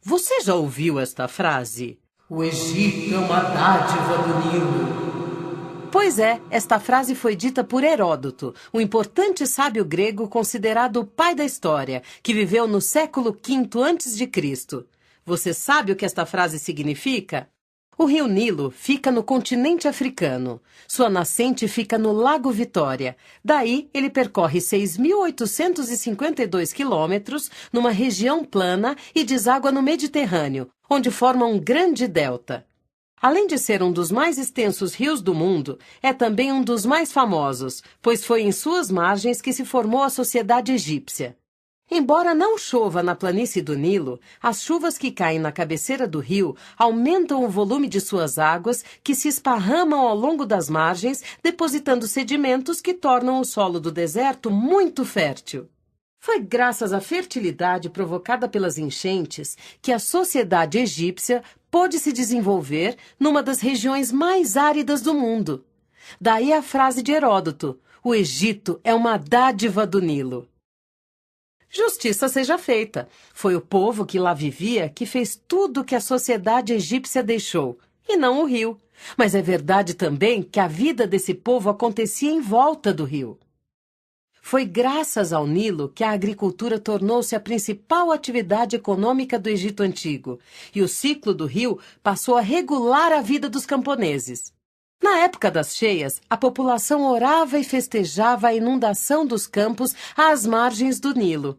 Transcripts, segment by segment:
Você já ouviu esta frase? O Egito é uma dádiva do Nilo. Pois é, esta frase foi dita por Heródoto, um importante sábio grego considerado o pai da história, que viveu no século V a.C. Você sabe o que esta frase significa? O rio Nilo fica no continente africano. Sua nascente fica no Lago Vitória. Daí, ele percorre 6.852 quilômetros numa região plana e deságua no Mediterrâneo, onde forma um grande delta. Além de ser um dos mais extensos rios do mundo, é também um dos mais famosos, pois foi em suas margens que se formou a sociedade egípcia. Embora não chova na planície do Nilo, as chuvas que caem na cabeceira do rio aumentam o volume de suas águas, que se esparramam ao longo das margens, depositando sedimentos que tornam o solo do deserto muito fértil. Foi graças à fertilidade provocada pelas enchentes que a sociedade egípcia pôde se desenvolver numa das regiões mais áridas do mundo. Daí a frase de Heródoto: o Egito é uma dádiva do Nilo. Justiça seja feita. Foi o povo que lá vivia que fez tudo o que a sociedade egípcia deixou, e não o rio. Mas é verdade também que a vida desse povo acontecia em volta do rio. Foi graças ao Nilo que a agricultura tornou-se a principal atividade econômica do Egito Antigo, e o ciclo do rio passou a regular a vida dos camponeses. Na época das cheias, a população orava e festejava a inundação dos campos às margens do Nilo.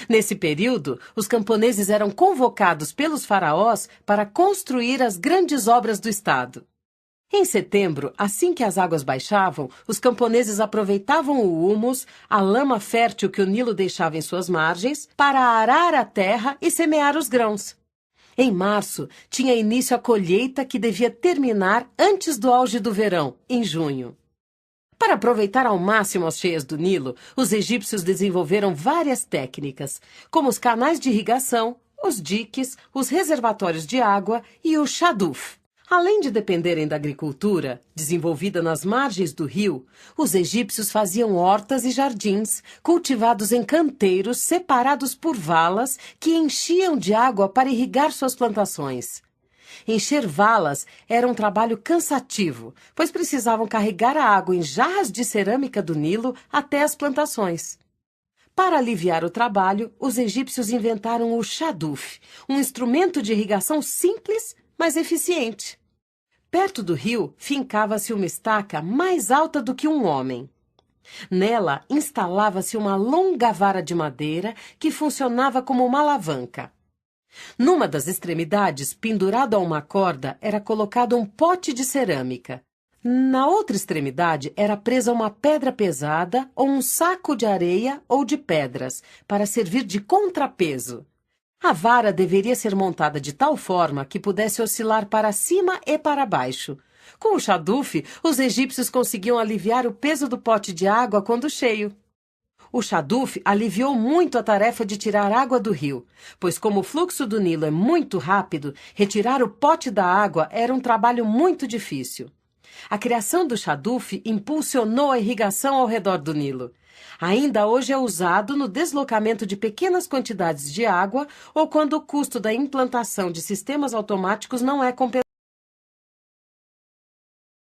Nesse período, os camponeses eram convocados pelos faraós para construir as grandes obras do Estado. Em setembro, assim que as águas baixavam, os camponeses aproveitavam o humus, a lama fértil que o Nilo deixava em suas margens, para arar a terra e semear os grãos. Em março, tinha início a colheita que devia terminar antes do auge do verão, em junho. Para aproveitar ao máximo as cheias do Nilo, os egípcios desenvolveram várias técnicas, como os canais de irrigação, os diques, os reservatórios de água e o shaduf. Além de dependerem da agricultura, desenvolvida nas margens do rio, os egípcios faziam hortas e jardins, cultivados em canteiros separados por valas que enchiam de água para irrigar suas plantações. Encher valas era um trabalho cansativo, pois precisavam carregar a água em jarras de cerâmica do Nilo até as plantações. Para aliviar o trabalho, os egípcios inventaram o shaduf, um instrumento de irrigação simples, mas eficiente. Perto do rio, fincava-se uma estaca mais alta do que um homem. Nela, instalava-se uma longa vara de madeira que funcionava como uma alavanca. Numa das extremidades, pendurado a uma corda, era colocado um pote de cerâmica. Na outra extremidade, era presa uma pedra pesada ou um saco de areia ou de pedras, para servir de contrapeso. A vara deveria ser montada de tal forma que pudesse oscilar para cima e para baixo. Com o shaduf, os egípcios conseguiam aliviar o peso do pote de água quando cheio. O shaduf aliviou muito a tarefa de tirar água do rio, pois como o fluxo do Nilo é muito rápido, retirar o pote da água era um trabalho muito difícil. A criação do shaduf impulsionou a irrigação ao redor do Nilo. Ainda hoje é usado no deslocamento de pequenas quantidades de água ou quando o custo da implantação de sistemas automáticos não é compensado.